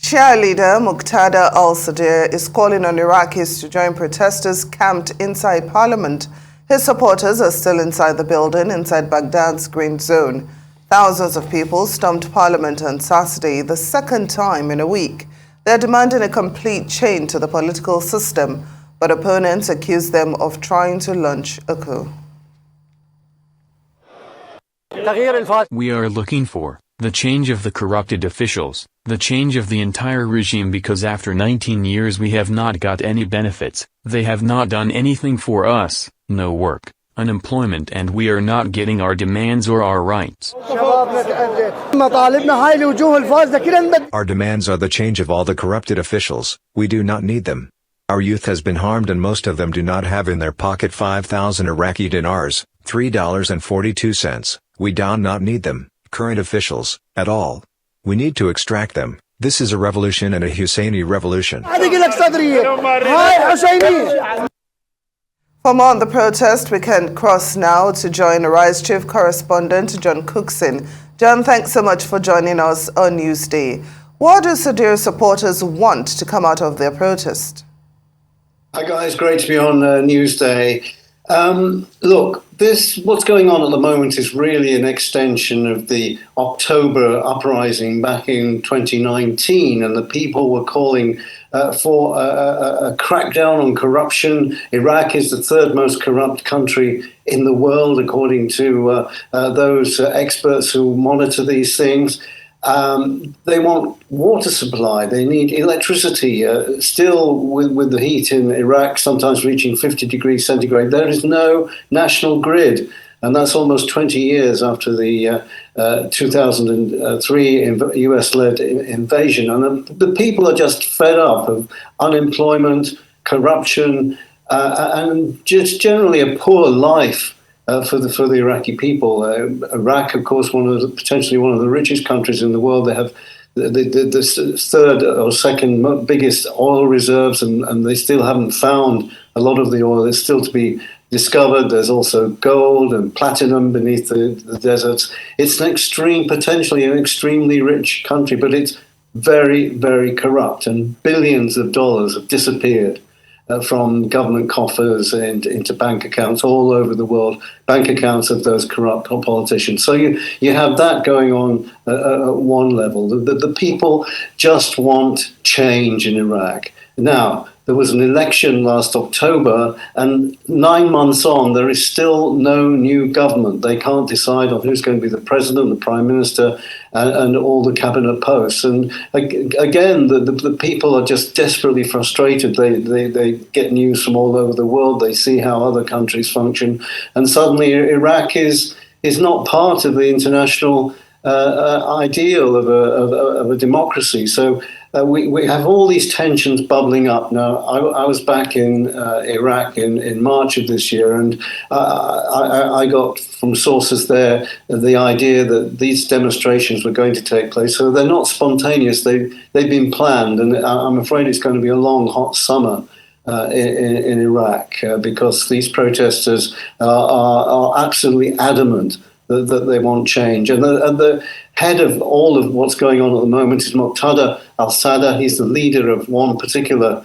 Shia leader Muqtada al-Sadr is calling on Iraqis to join protesters camped inside parliament. His supporters are still inside the building inside Baghdad's Green Zone. Thousands of people stormed parliament on Saturday, the second time in a week. They're demanding a complete change to the political system, but opponents accuse them of trying to launch a coup. We are looking for the change of the corrupted officials, the change of the entire regime, because after 19 years we have not got any benefits. They have not done anything for us, no work, unemployment, and we are not getting our demands or our rights. Our demands are the change of all the corrupted officials. We do not need them. Our youth has been harmed and most of them do not have in their pocket 5,000 Iraqi dinars, $3.42. We do not need them, current officials, at all. We need to extract them. This is a revolution and a Husseini revolution. For more on the protest, we can cross now to join Arise Chief Correspondent John Cookson. John, thanks so much for joining us on Newsday. What do Sadr supporters want to come out of their protest? Hi guys, great to be on Newsday. Look, what's going on at the moment is really an extension of the October uprising back in 2019, and the people were calling for a crackdown on corruption. Iraq is the third most corrupt country in the world, according to those experts who monitor these things. They want water supply, they need electricity. Still with the heat in Iraq sometimes reaching 50 degrees centigrade, there is no national grid. And that's almost 20 years after the 2003 US-led invasion. And the people are just fed up of unemployment, corruption, and just generally a poor life for the Iraqi people. Iraq, of course, potentially one of the richest countries in the world. They have the third or second biggest oil reserves, and they still haven't found a lot of the oil. There's still to be discovered. There's also gold and platinum beneath the deserts. It's potentially an extremely rich country, but it's very, very corrupt, and billions of dollars have disappeared from government coffers and into bank accounts all over the world, bank accounts of those corrupt politicians. So you have that going on at one level. The people just want change in Iraq. Now, there was an election last October, and 9 months on, there is still no new government. They can't decide on who's going to be the president, the prime minister, and all the cabinet posts. And again, the people are just desperately frustrated. They get news from all over the world. They see how other countries function, and suddenly Iraq is not part of the international ideal of a democracy. So we have all these tensions bubbling up. Now, I was back in Iraq in March of this year, and I got from sources there the idea that these demonstrations were going to take place. So they're not spontaneous. They've been planned, and I'm afraid it's going to be a long, hot summer in Iraq because these protesters are absolutely adamant that they want change. And the head of all of what's going on at the moment is Muqtada al-Sadr. He's the leader of one particular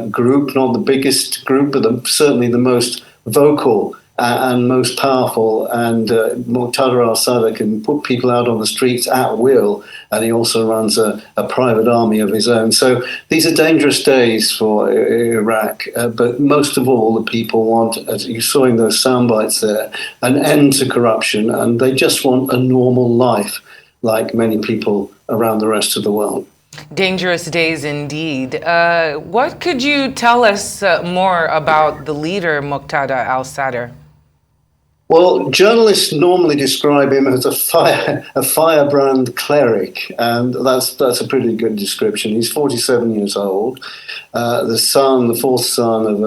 group, not the biggest group, but certainly the most vocal and most powerful. And Muqtada al-Sadr can put people out on the streets at will, and he also runs a private army of his own. So these are dangerous days for Iraq, but most of all, the people want, as you saw in those sound bites there, an end to corruption, and they just want a normal life like many people around the rest of the world. Dangerous days indeed. What could you tell us more about the leader, Muqtada al-Sadr? Well, journalists normally describe him as a firebrand cleric, and that's a pretty good description. He's 47 years old, the fourth son of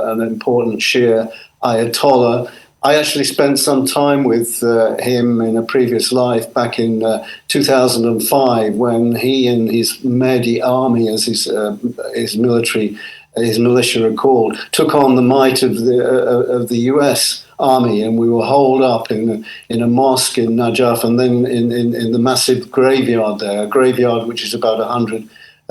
an important Shia Ayatollah. I actually spent some time with him in a previous life back in 2005 when he and his Mahdi army, as his militia are called, took on the might of the US army, and we were holed up in a mosque in Najaf, and then in the massive graveyard there, a graveyard which is about 100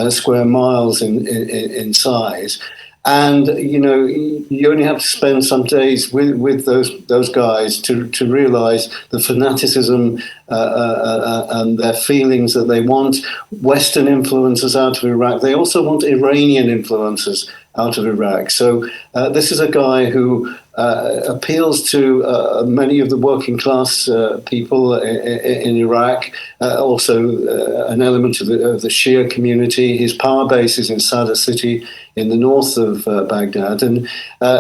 square miles in size. And you only have to spend some days with those guys to realize the fanaticism and their feelings that they want Western influences out of Iraq. They also want Iranian influences out of Iraq. So this is a guy who appeals to many of the working class people in Iraq, also an element of the Shia community. His power base is in Sadr city in the north of Baghdad, and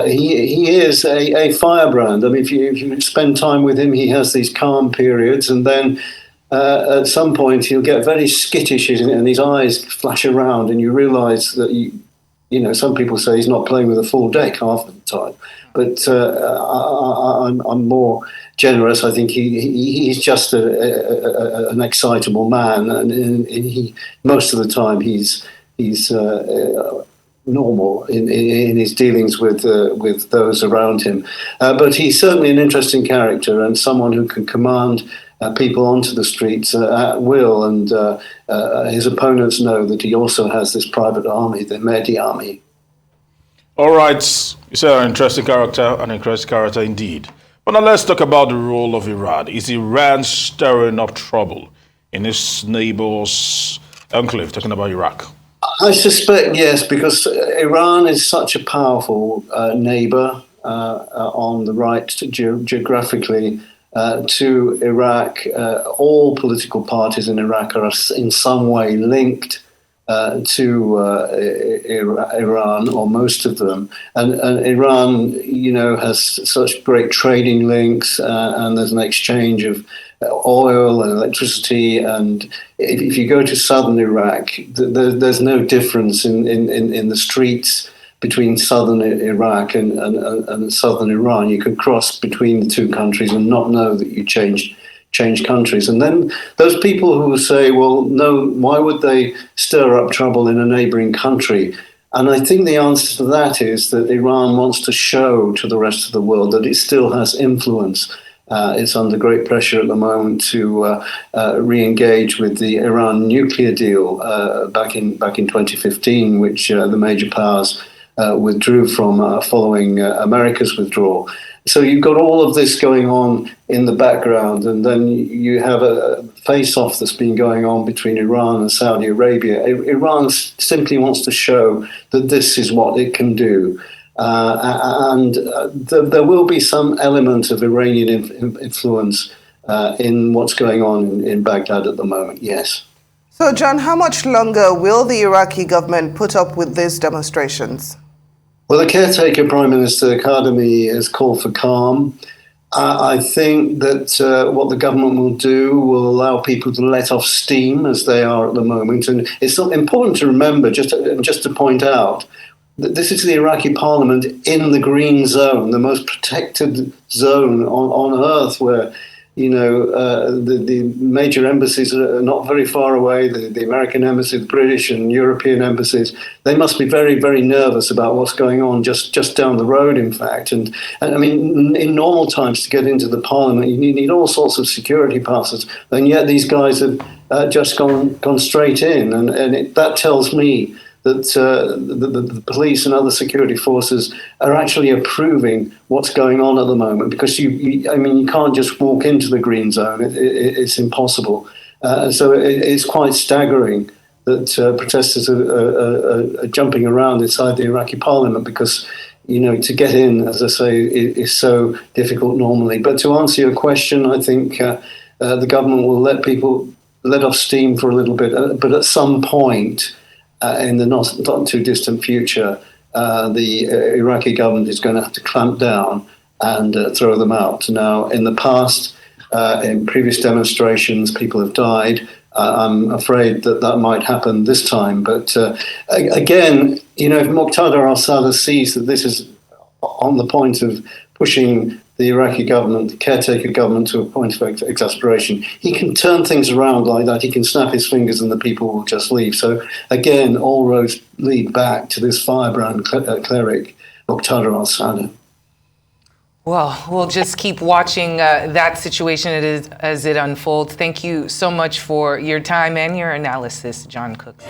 he is a firebrand. I mean, if you spend time with him, he has these calm periods, and then at some point he'll get very skittish, and his eyes flash around, and you realise that some people say he's not playing with a full deck half the time, but I'm more generous. I think he's just an excitable man, and he most of the time he's normal in his dealings with those around him. But he's certainly an interesting character and someone who can command people onto the streets at will. And his opponents know that he also has this private army, the Mehdi army. All right. He's an interesting character indeed. But now let's talk about the role of Iran. Is Iran stirring up trouble in its neighbor's enclave, talking about Iraq? I suspect yes, because Iran is such a powerful neighbor on the right geographically to Iraq. All political parties in Iraq are in some way linked to Iran, or most of them. And Iran, has such great trading links, and there's an exchange of oil and electricity. And if you go to southern Iraq, there's no difference in the streets between southern Iraq and southern Iran. You can cross between the two countries and not know that you changed countries. And then those people who say, well, no, why would they stir up trouble in a neighboring country? And I think the answer to that is that Iran wants to show to the rest of the world that it still has influence. It's under great pressure at the moment to re-engage with the Iran nuclear deal back in 2015, which the major powers withdrew from following America's withdrawal. So you've got all of this going on in the background, and then you have a face-off that's been going on between Iran and Saudi Arabia. Iran simply wants to show that this is what it can do. And there will be some element of Iranian influence in what's going on in Baghdad at the moment, yes. So, John, how much longer will the Iraqi government put up with these demonstrations? Well, the caretaker Prime Minister Kadhimi has called for calm. I think that what the government will do will allow people to let off steam as they are at the moment. And it's important to remember, just to point out, that this is the Iraqi parliament in the green zone, the most protected zone on earth, where the major embassies are not very far away, the American embassy, the British and European embassies. They must be very, very nervous about what's going on just down the road, in fact. And I mean, in normal times, to get into the parliament, you need all sorts of security passes. And yet these guys have just gone straight in. And that tells me that the police and other security forces are actually approving what's going on at the moment, because you can't just walk into the green zone. It's impossible. So it's quite staggering that protesters are jumping around inside the Iraqi parliament, because to get in, as I say, is so difficult normally. But to answer your question, I think the government will let people let off steam for a little bit, but at some point, in the not too distant future, the Iraqi government is going to have to clamp down and throw them out. Now, in the past, in previous demonstrations, people have died. I'm afraid that might happen this time. But again, if Muqtada al-Sadr sees that this is on the point of pushing the Iraqi government, the caretaker government, to a point of exasperation, he can turn things around like that. He can snap his fingers and the people will just leave. So again, all roads lead back to this firebrand cleric, Muqtada al-Sadr. Well, we'll just keep watching that situation as it unfolds. Thank you so much for your time and your analysis, John Cookson.